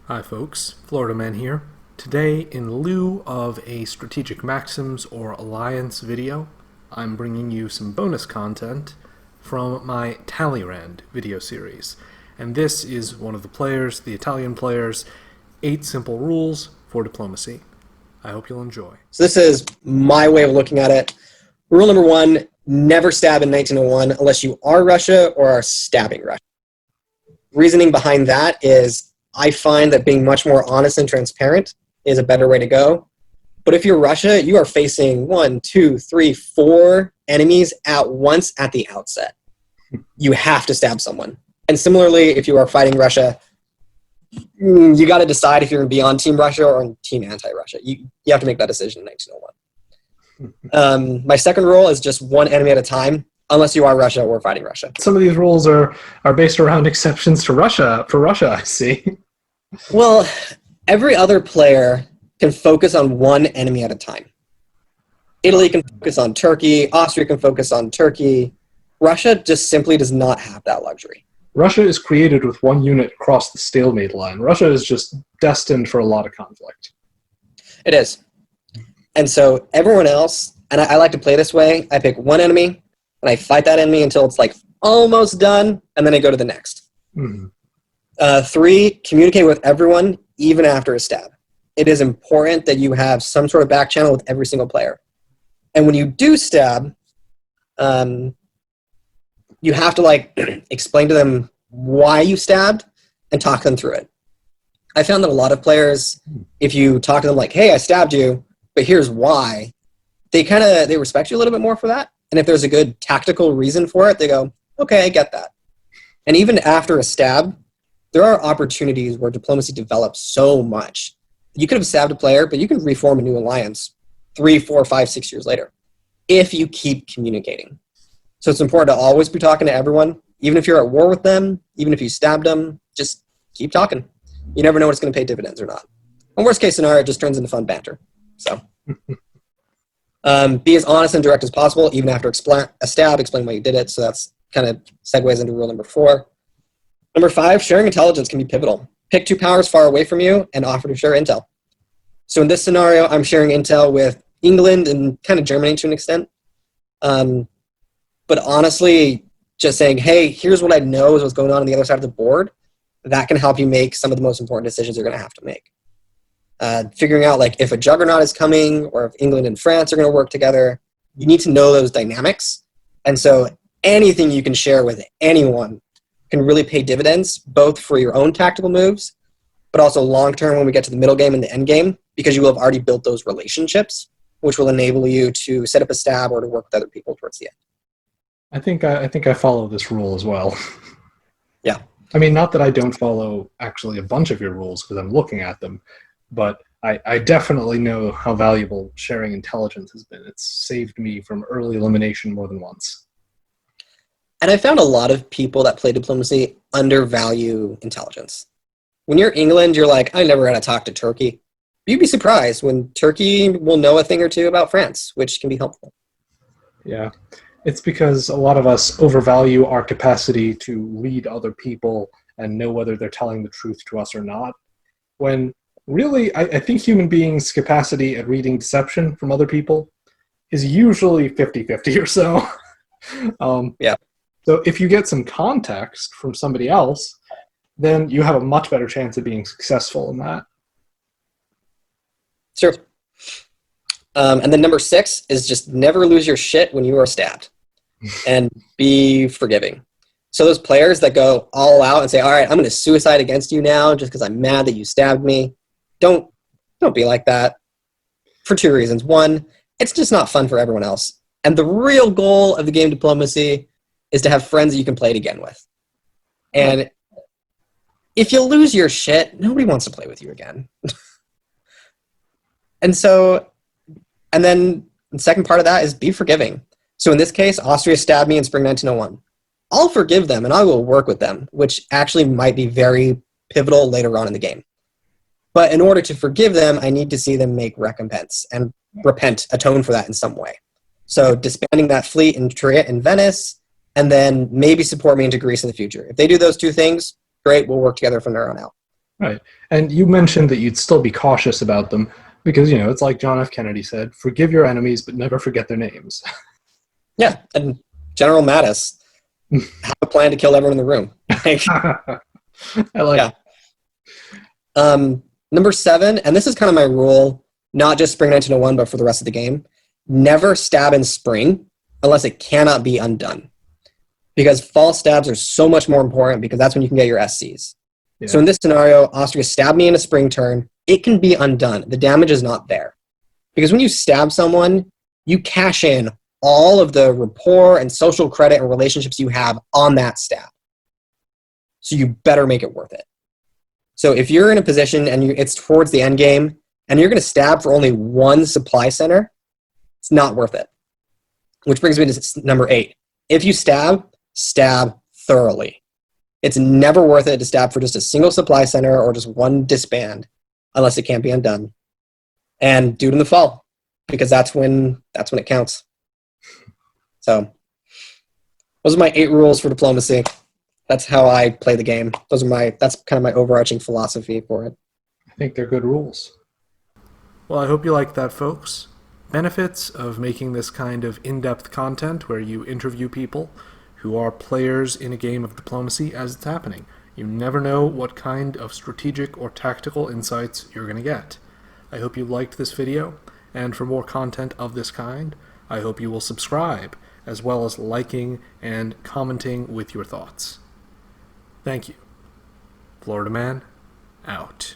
Hi folks, Florida Man here. Today, in lieu of a Strategic Maxims or Alliance video, I'm bringing you some bonus content from my Talleyrand video series. And this is one of the Italian players' 8 simple rules for diplomacy. I hope you'll enjoy. So this is my way of looking at it. Rule number 1, never stab in 1901 unless you are Russia or are stabbing Russia. Reasoning behind that is I find that being much more honest and transparent is a better way to go. But if you're Russia, you are facing 1, 2, 3, 4 enemies at once at the outset. You have to stab someone. And similarly, if you are fighting Russia, you got to decide if you're going to be on Team Russia or on Team Anti-Russia. You have to make that decision in 1901. My second rule is just one enemy at a time, unless you are Russia or fighting Russia. Some of these rules are based around exceptions to Russia. For Russia, I see. Well, every other player can focus on one enemy at a time. Italy can focus on Turkey. Austria can focus on Turkey. Russia just simply does not have that luxury. Russia is created with one unit across the stalemate line. Russia is just destined for a lot of conflict. It is. And so everyone else, and I like to play this way, I pick one enemy, and I fight that enemy until it's like almost done, and then I go to the next. Mm-hmm. 3, communicate with everyone, even after a stab. It is important that you have some sort of back channel with every single player. And when you do stab, you have to explain to them why you stabbed and talk them through it. I found that a lot of players, if you talk to them like, hey, I stabbed you, but here's why, they respect you a little bit more for that. And if there's a good tactical reason for it, they go, okay, I get that. And even after a stab, there are opportunities where diplomacy develops so much. You could have stabbed a player, but you can reform a new alliance 3, 4, 5, 6 years later if you keep communicating. So it's important to always be talking to everyone, even if you're at war with them, even if you stabbed them, just keep talking. You never know when it's going to pay dividends or not. And worst case scenario, it just turns into fun banter. So be as honest and direct as possible, even after a stab, explain why you did it. So that's kind of segues into rule number 4. Number 5, sharing intelligence can be pivotal. Pick 2 powers far away from you and offer to share intel. So in this scenario, I'm sharing intel with England and kind of Germany to an extent. But honestly, just saying, hey, here's what I know is what's going on the other side of the board, that can help you make some of the most important decisions you're going to have to make. Figuring out if a juggernaut is coming or if England and France are going to work together, you need to know those dynamics. And so anything you can share with anyone can really pay dividends, both for your own tactical moves, but also long-term when we get to the middle game and the end game, because you will have already built those relationships, which will enable you to set up a stab or to work with other people towards the end. I think I follow this rule as well. Yeah. I mean, not that I don't follow actually a bunch of your rules because I'm looking at them, but I definitely know how valuable sharing intelligence has been. It's saved me from early elimination more than once. And I found a lot of people that play diplomacy undervalue intelligence. When you're England, you're like, I never had to talk to Turkey. You'd be surprised when Turkey will know a thing or two about France, which can be helpful. Yeah. It's because a lot of us overvalue our capacity to read other people and know whether they're telling the truth to us or not. When really, I think human beings' capacity at reading deception from other people is usually 50-50 or so. Yeah. So if you get some context from somebody else, then you have a much better chance of being successful in that. Sure. And then number 6 is just never lose your shit when you are stabbed. And be forgiving. So those players that go all out and say, all right, I'm going to suicide against you now just because I'm mad that you stabbed me, don't be like that for 2 reasons. 1, it's just not fun for everyone else. And the real goal of the game diplomacy is to have friends that you can play it again with. And if you lose your shit, nobody wants to play with you again. And then the second part of that is be forgiving. So in this case, Austria stabbed me in spring 1901. I'll forgive them and I will work with them, which actually might be very pivotal later on in the game. But in order to forgive them, I need to see them make recompense and atone for that in some way. So disbanding that fleet in Venice, and then maybe support me into Greece in the future. If they do those 2 things, great, we'll work together from there on out. Right. And you mentioned that you'd still be cautious about them because, it's like John F. Kennedy said, forgive your enemies, but never forget their names. Yeah, and General Mattis have a plan to kill everyone in the room. Like, I like yeah. Number 7, and this is kind of my rule, not just Spring 1901, but for the rest of the game. Never stab in Spring unless it cannot be undone. Because false stabs are so much more important because that's when you can get your SCs. Yeah. So in this scenario, Austria stabbed me in a Spring turn. It can be undone. The damage is not there. Because when you stab someone, you cash in all of the rapport and social credit and relationships you have on that stab. So you better make it worth it. So if you're in a position and it's towards the end game and you're going to stab for only one supply center, it's not worth it. Which brings me to number 8. If you stab thoroughly. It's never worth it to stab for just a single supply center or just one disband unless it can't be undone. And do it in the fall because that's when it counts. So those are my 8 rules for diplomacy. That's how I play the game. That's kind of my overarching philosophy for it. I think they're good rules. Well, I hope you liked that, folks. Benefits of making this kind of in-depth content where you interview people who are players in a game of diplomacy as it's happening. You never know what kind of strategic or tactical insights you're going to get. I hope you liked this video, and for more content of this kind, I hope you will subscribe, as well as liking and commenting with your thoughts. Thank you. Florida Man, out.